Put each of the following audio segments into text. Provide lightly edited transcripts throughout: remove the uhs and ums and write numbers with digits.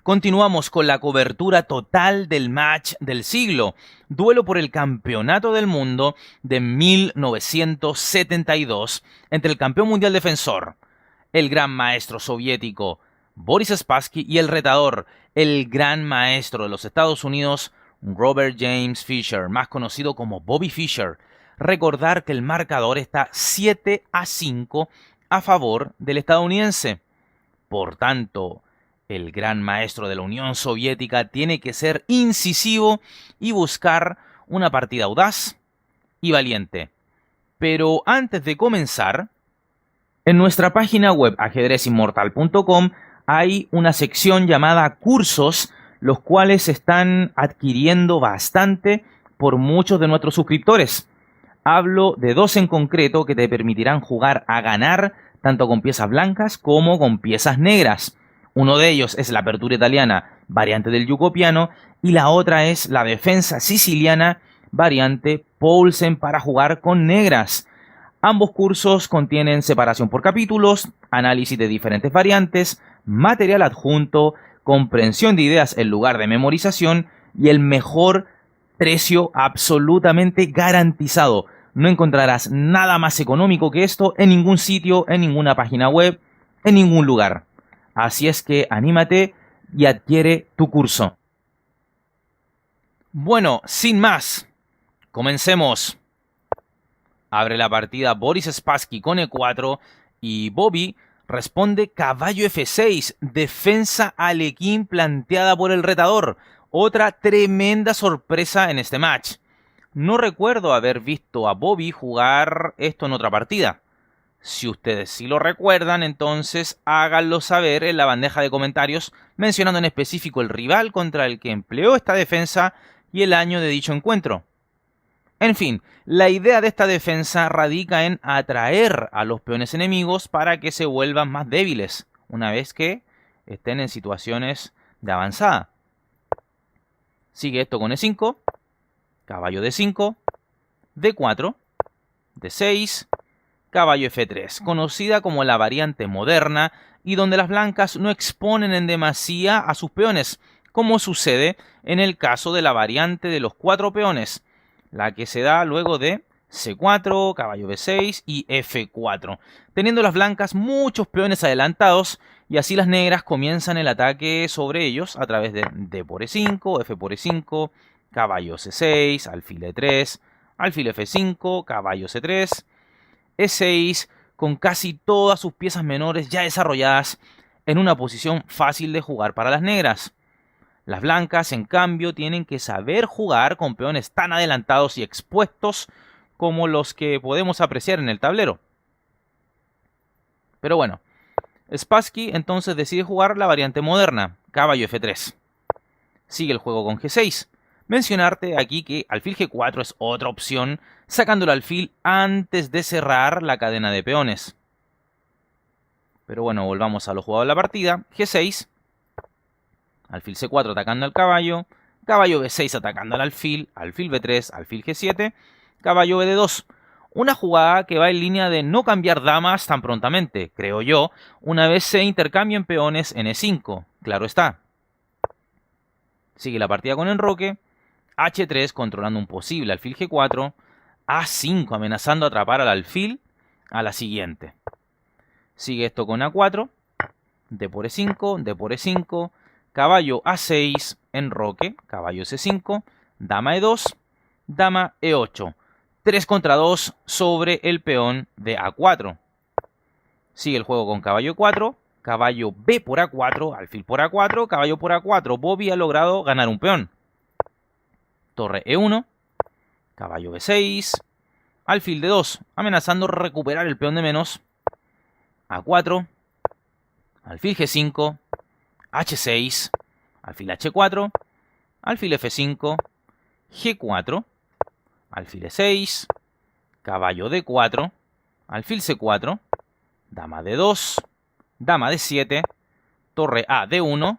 Continuamos con la cobertura total del match del siglo, duelo por el campeonato del mundo de 1972 entre el campeón mundial defensor, el gran maestro soviético Boris Spassky, y el retador, el gran maestro de los Estados Unidos, Robert James Fischer, más conocido como Bobby Fischer. Recordar que el marcador está 7-5 a favor del estadounidense. Por tanto, el gran maestro de la Unión Soviética tiene que ser incisivo y buscar una partida audaz y valiente. Pero antes de comenzar, en nuestra página web ajedrezinmortal.com hay una sección llamada cursos, los cuales se están adquiriendo bastante por muchos de nuestros suscriptores. Hablo de dos en concreto que te permitirán jugar a ganar tanto con piezas blancas como con piezas negras. Uno de ellos es la apertura italiana, variante del yugopiano, y la otra es la defensa siciliana, variante Poulsen, para jugar con negras. Ambos cursos contienen separación por capítulos, análisis de diferentes variantes, material adjunto, comprensión de ideas en lugar de memorización y el mejor precio absolutamente garantizado. No encontrarás nada más económico que esto en ningún sitio, en ninguna página web, en ningún lugar. Así es que anímate y adquiere tu curso. Bueno, sin más, comencemos. Abre la partida Boris Spassky con E4 y Bobby responde caballo F6, defensa alequín planteada por el retador. Otra tremenda sorpresa en este match. No recuerdo haber visto a Bobby jugar esto en otra partida. Si ustedes sí lo recuerdan, entonces háganlo saber en la bandeja de comentarios, mencionando en específico el rival contra el que empleó esta defensa y el año de dicho encuentro. En fin, la idea de esta defensa radica en atraer a los peones enemigos para que se vuelvan más débiles, una vez que estén en situaciones de avanzada. Sigue esto con E5, caballo D5, D4, D6, caballo F3, conocida como la variante moderna y donde las blancas no exponen en demasía a sus peones, como sucede en el caso de la variante de los 4 peones, la que se da luego de C4, caballo B6 y F4, teniendo las blancas muchos peones adelantados y así las negras comienzan el ataque sobre ellos a través de D por E5, F por E5, caballo C6, alfil E3, alfil F5, caballo C3, E6, con casi todas sus piezas menores ya desarrolladas en una posición fácil de jugar para las negras. Las blancas, en cambio, tienen que saber jugar con peones tan adelantados y expuestos como los que podemos apreciar en el tablero. Pero bueno, Spassky entonces decide jugar la variante moderna, caballo F3. Sigue el juego con G6. Mencionarte aquí que alfil G4 es otra opción, sacando el alfil antes de cerrar la cadena de peones. Pero bueno, volvamos a lo jugado de la partida. G6, alfil C4 atacando al caballo, caballo B6 atacando al alfil, alfil B3, alfil G7, caballo BD2. Una jugada que va en línea de no cambiar damas tan prontamente, creo yo, una vez se intercambien peones en E5, claro está. Sigue la partida con enroque, H3 controlando un posible alfil G4, A5 amenazando atrapar al alfil a la siguiente. Sigue esto con A4, D por E5, D por E5, caballo A6, enroque, caballo C5, dama E2, dama E8. 3 contra 2 sobre el peón de A4. Sigue el juego con caballo E4, caballo B por A4, alfil por A4, caballo por A4. Bobby ha logrado ganar un peón. Torre E1, caballo B6, alfil D2, amenazando recuperar el peón de menos. A4, alfil G5, H6, alfil H4, alfil F5, G4, alfil E6, caballo D4, alfil C4, dama D2, dama D7, torre A D1,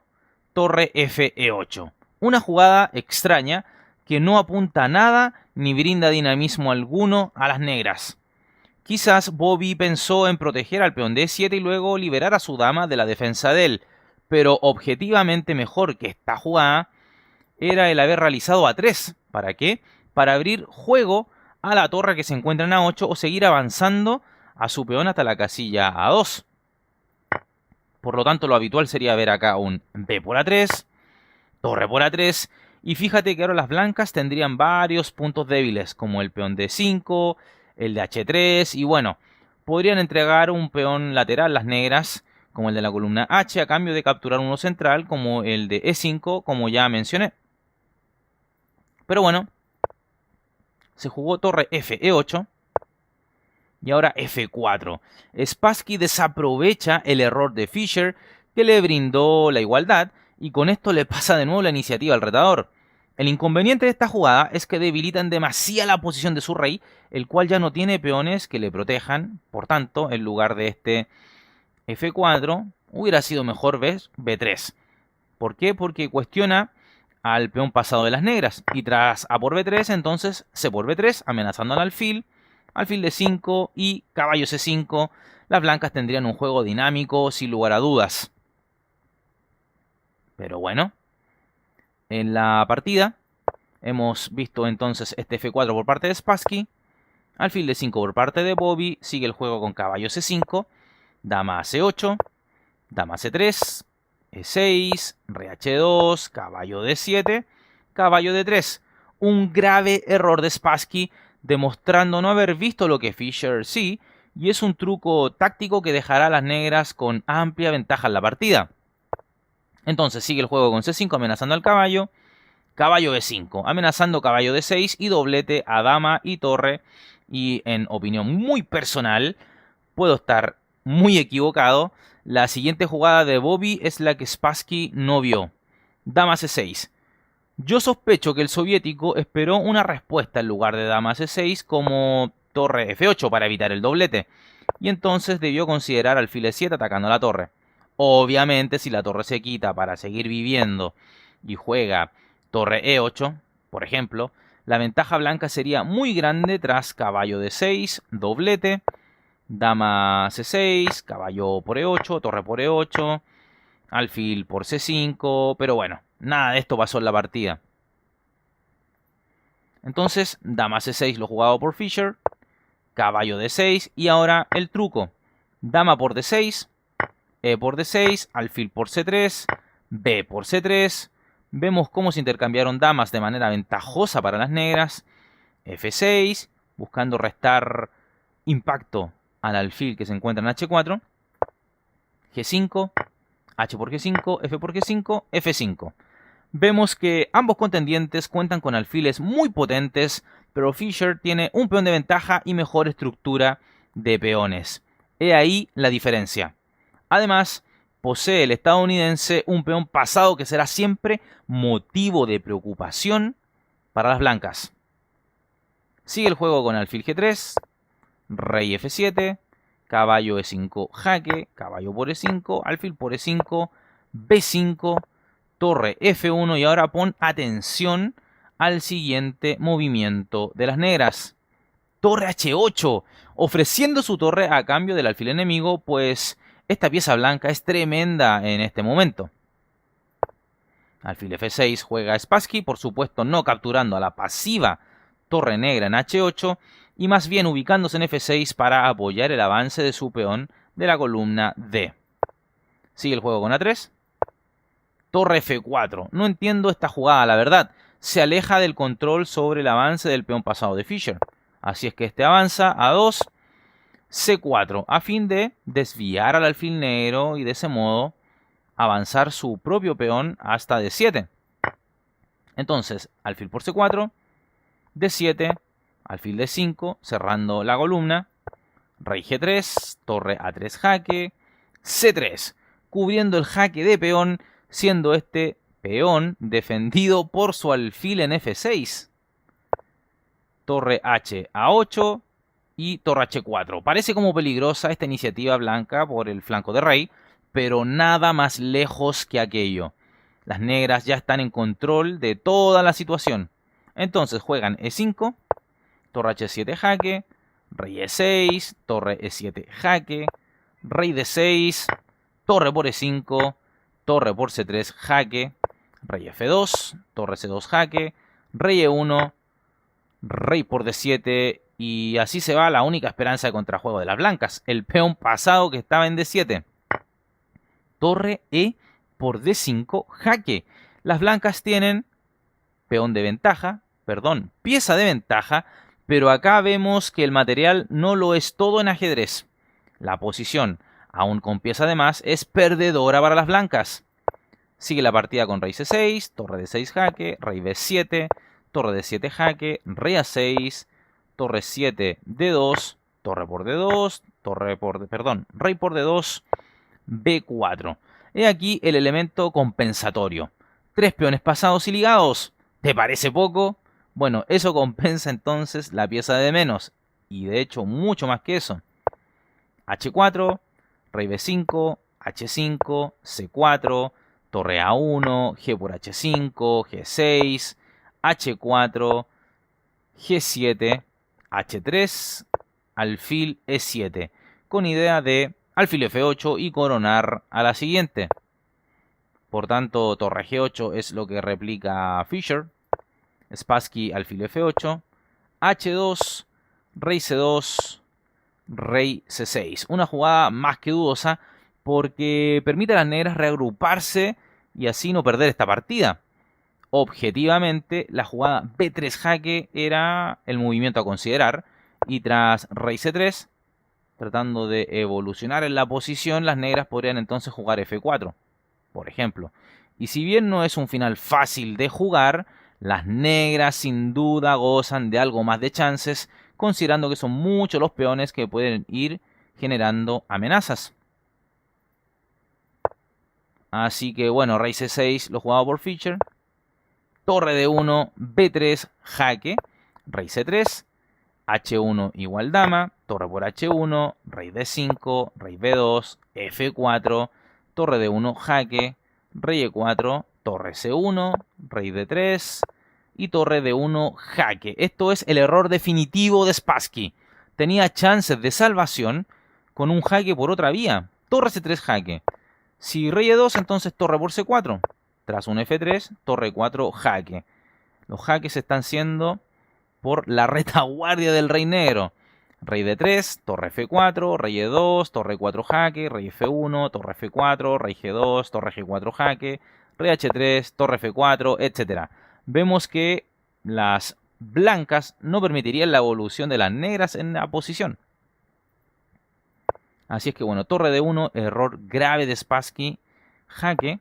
torre F E8. Una jugada extraña que no apunta a nada ni brinda dinamismo alguno a las negras. Quizás Bobby pensó en proteger al peón D7 y luego liberar a su dama de la defensa de él, pero objetivamente mejor que esta jugada era el haber realizado A3. ¿Para qué? Para abrir juego a la torre que se encuentra en A8 o seguir avanzando a su peón hasta la casilla A2. Por lo tanto, lo habitual sería ver acá un B por A3, torre por A3, y fíjate que ahora las blancas tendrían varios puntos débiles, como el peón D5, el de H3, y bueno, podrían entregar un peón lateral las negras, como el de la columna H, a cambio de capturar uno central, como el de E5, como ya mencioné. Pero bueno, se jugó torre F, E8, y ahora F4. Spassky desaprovecha el error de Fischer, que le brindó la igualdad, y con esto le pasa de nuevo la iniciativa al retador. El inconveniente de esta jugada es que debilitan demasiado la posición de su rey, el cual ya no tiene peones que le protejan. Por tanto, en lugar de este F4, hubiera sido mejor B3. ¿Por qué? Porque cuestiona al peón pasado de las negras. Y tras A por B3, entonces C por B3, amenazando al alfil de 5 y caballo C5. Las blancas tendrían un juego dinámico, sin lugar a dudas. Pero bueno, en la partida hemos visto entonces este F4 por parte de Spassky, alfil de 5 por parte de Bobby, sigue el juego con caballo C5, dama C8, dama C3, E6, rey H2, caballo D7, caballo D3. Un grave error de Spassky, demostrando no haber visto lo que Fischer sí, y es un truco táctico que dejará a las negras con amplia ventaja en la partida. Entonces sigue el juego con C5 amenazando al caballo, caballo E5, amenazando caballo D6 y doblete a dama y torre. Y en opinión muy personal, puedo estar muy equivocado, la siguiente jugada de Bobby es la que Spassky no vio. Dama C6. Yo sospecho que el soviético esperó una respuesta en lugar de dama C6 como torre F8 para evitar el doblete, y entonces debió considerar alfil E7 atacando la torre. Obviamente, si la torre se quita para seguir viviendo y juega torre E8, por ejemplo, la ventaja blanca sería muy grande tras caballo D6, doblete, dama C6, caballo por E8, torre por E8, alfil por C5, pero bueno, nada de esto pasó en la partida. Entonces, dama C6 lo jugado por Fischer, caballo D6 y ahora el truco. Dama por D6, E por D6, alfil por C3, B por C3. Vemos cómo se intercambiaron damas de manera ventajosa para las negras. F6, buscando restar impacto al alfil que se encuentra en H4. G5, H por G5, F por G5, F5. Vemos que ambos contendientes cuentan con alfiles muy potentes, pero Fischer tiene un peón de ventaja y mejor estructura de peones. He ahí la diferencia. Además, posee el estadounidense un peón pasado que será siempre motivo de preocupación para las blancas. Sigue el juego con alfil G3, rey F7, caballo E5 jaque, caballo por E5, alfil por E5, B5, torre F1 y ahora pon atención al siguiente movimiento de las negras. Torre H8, ofreciendo su torre a cambio del alfil enemigo, pues esta pieza blanca es tremenda en este momento. Alfil F6 juega Spassky, por supuesto no capturando a la pasiva torre negra en H8 y más bien ubicándose en F6 para apoyar el avance de su peón de la columna D. Sigue el juego con A3. Torre F4. No entiendo esta jugada, la verdad. Se aleja del control sobre el avance del peón pasado de Fischer. Así es que este avanza a 2, C4, a fin de desviar al alfil negro y de ese modo avanzar su propio peón hasta D7. Entonces, alfil por C4, D7, alfil D5, cerrando la columna, rey G3, torre A3 jaque, C3, cubriendo el jaque de peón, siendo este peón defendido por su alfil en F6. Torre H A8 y torre H4. Parece como peligrosa esta iniciativa blanca por el flanco de rey, pero nada más lejos que aquello. Las negras ya están en control de toda la situación. Entonces juegan E5, torre H7 jaque, rey E6, torre E7 jaque, rey D6, torre por E5, torre por C3, jaque, rey F2, torre C2, jaque, rey E1, rey por D7 y así se va la única esperanza de contrajuego de las blancas. El peón pasado que estaba en D7. Torre E por D5, jaque. Las blancas tienen peón de ventaja, perdón, pieza de ventaja, pero acá vemos que el material no lo es todo en ajedrez. La posición, aún con pieza de más, es perdedora para las blancas. Sigue la partida con rey C6, torre D6 jaque, rey B7, torre D7 jaque, rey A6, torre 7 D2, torre por D2, rey por D2, B4. He aquí el elemento compensatorio. 3 peones pasados y ligados. ¿Te parece poco? Bueno, eso compensa entonces la pieza de menos. Y de hecho, mucho más que eso. H4, rey B5, H5, C4, torre A1, G por H5, G6, H4, G7, H3, alfil E7. Con idea de alfil F8 y coronar a la siguiente. Por tanto, torre G8 es lo que replica Fischer. Spassky, alfil F8. H2, rey C2, rey C6. Una jugada más que dudosa porque permite a las negras reagruparse y así no perder esta partida. Objetivamente, la jugada B3 jaque era el movimiento a considerar. Y tras rey C3, tratando de evolucionar en la posición, las negras podrían entonces jugar F4, por ejemplo. Y si bien no es un final fácil de jugar, las negras sin duda gozan de algo más de chances, considerando que son muchos los peones que pueden ir generando amenazas. Así que bueno, rey C6 lo jugado por Fischer. Torre D1, B3, jaque, rey C3, H1 igual dama, torre por H1, rey D5, rey B2, F4, torre D1 jaque, rey E4, torre C1, rey D3 y torre D1 jaque. Esto es el error definitivo de Spassky. Tenía chances de salvación con un jaque por otra vía. Torre C3 jaque. Si rey E2, entonces torre por C4. Tras un F3, torre 4 jaque. Los jaques están siendo por la retaguardia del rey negro. Rey D3, torre F4, rey E2, torre 4 jaque, rey F1, torre F4, rey G2, torre G4 jaque, rey H3, torre F4, etc. Vemos que las blancas no permitirían la evolución de las negras en la posición. Así es que bueno, torre D1, error grave de Spassky, jaque,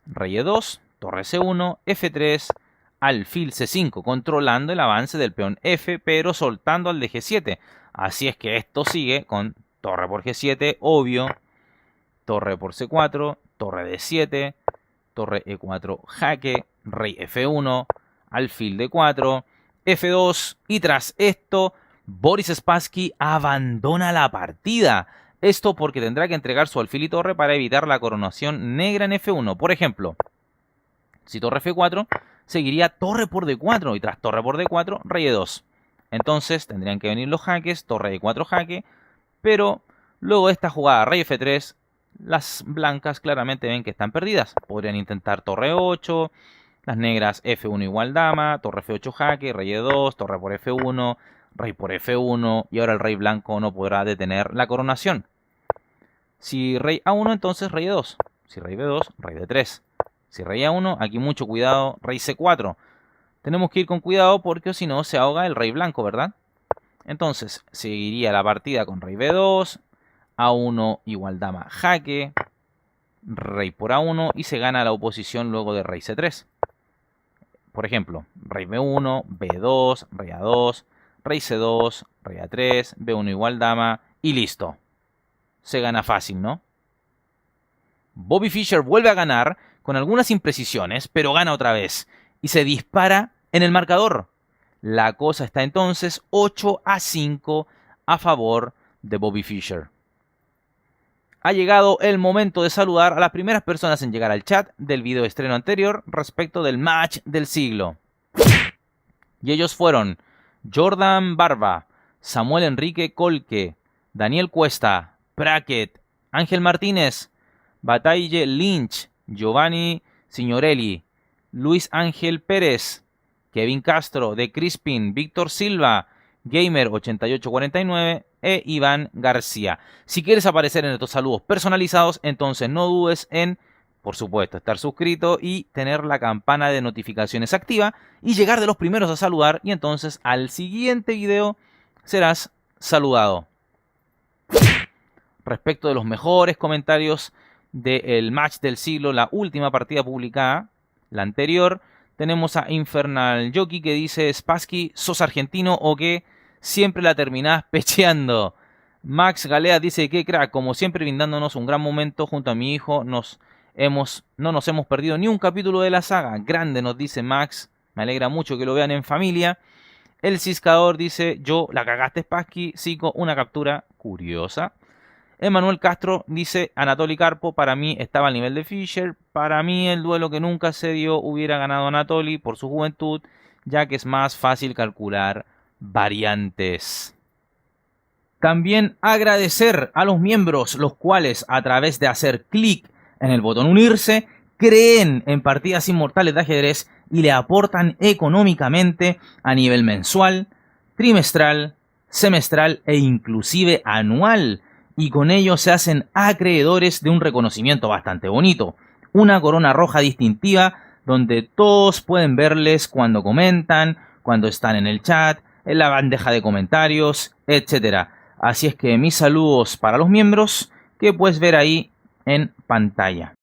rey E2, torre C1, F3, alfil C5, controlando el avance del peón F, pero soltando al de G7. Así es que esto sigue con torre por G7, obvio, torre por C4, torre D7, torre E4 jaque, rey F1, alfil D4, F2, y tras esto, Boris Spassky abandona la partida. Esto porque tendrá que entregar su alfil y torre para evitar la coronación negra en F1. Por ejemplo, si torre F4, seguiría torre por D4 y tras torre por D4, rey E2. Entonces tendrían que venir los jaques, torre E4 jaque, pero luego de esta jugada rey F3, las blancas claramente ven que están perdidas. Podrían intentar torre 8, las negras F1 igual dama, torre F8 jaque, rey E2, torre por F1, rey por F1 y ahora el rey blanco no podrá detener la coronación. Si rey A1, entonces rey E2. Si rey B2, rey D3. Si rey A1, aquí mucho cuidado, rey C4. Tenemos que ir con cuidado porque si no se ahoga el rey blanco, ¿verdad? Entonces seguiría la partida con rey B2, A1 igual dama jaque, rey por A1 y se gana la oposición luego de rey C3. Por ejemplo, rey B1, B2, rey A2, rey C2, rey A3, B1 igual dama y listo. Se gana fácil, ¿no? Bobby Fischer vuelve a ganar con algunas imprecisiones, pero gana otra vez y se dispara en el marcador. La cosa está entonces 8-5 a favor de Bobby Fischer. Ha llegado el momento de saludar a las primeras personas en llegar al chat del video estreno anterior respecto del match del siglo. Y ellos fueron Jordan Barba, Samuel Enrique Colque, Daniel Cuesta, Bracket, Ángel Martínez, Bataille Lynch, Giovanni Signorelli, Luis Ángel Pérez, Kevin Castro, De Crispin, Víctor Silva, Gamer8849 e Iván García. Si quieres aparecer en estos saludos personalizados, entonces no dudes en, por supuesto, estar suscrito y tener la campana de notificaciones activa y llegar de los primeros a saludar, y entonces al siguiente video serás saludado. Respecto de los mejores comentarios del match del siglo, la última partida publicada, la anterior, tenemos a Infernal Jockey que dice: Spassky, ¿sos argentino o qué? Siempre la terminás pecheando. Max Galea dice: qué crack, como siempre brindándonos un gran momento junto a mi hijo. No nos hemos perdido ni un capítulo de la saga. Grande, nos dice Max. Me alegra mucho que lo vean en familia. El Ciscador dice: yo la cagaste, Spassky. Cico, una captura curiosa. Emanuel Castro dice: Anatoly Karpov para mí estaba al nivel de Fischer. Para mí el duelo que nunca se dio hubiera ganado Anatoly por su juventud, ya que es más fácil calcular variantes. También agradecer a los miembros, los cuales a través de hacer clic en el botón unirse, creen en partidas inmortales de ajedrez y le aportan económicamente a nivel mensual, trimestral, semestral e inclusive anual. Y con ello se hacen acreedores de un reconocimiento bastante bonito. Una corona roja distintiva donde todos pueden verles cuando comentan, cuando están en el chat, en la bandeja de comentarios, etc. Así es que mis saludos para los miembros que puedes ver ahí en pantalla.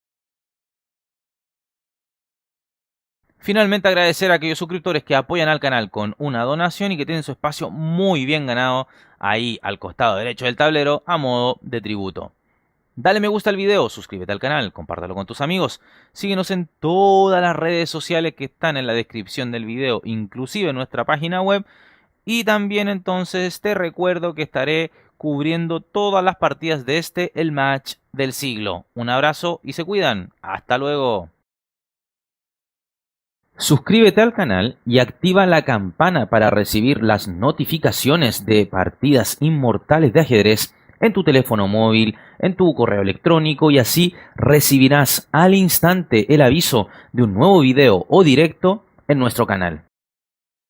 Finalmente agradecer a aquellos suscriptores que apoyan al canal con una donación y que tienen su espacio muy bien ganado ahí al costado derecho del tablero a modo de tributo. Dale me gusta al video, suscríbete al canal, compártelo con tus amigos, síguenos en todas las redes sociales que están en la descripción del video, inclusive en nuestra página web, y también entonces te recuerdo que estaré cubriendo todas las partidas de el match del siglo. Un abrazo y se cuidan. Hasta luego. Suscríbete al canal y activa la campana para recibir las notificaciones de partidas inmortales de ajedrez en tu teléfono móvil, en tu correo electrónico, y así recibirás al instante el aviso de un nuevo video o directo en nuestro canal.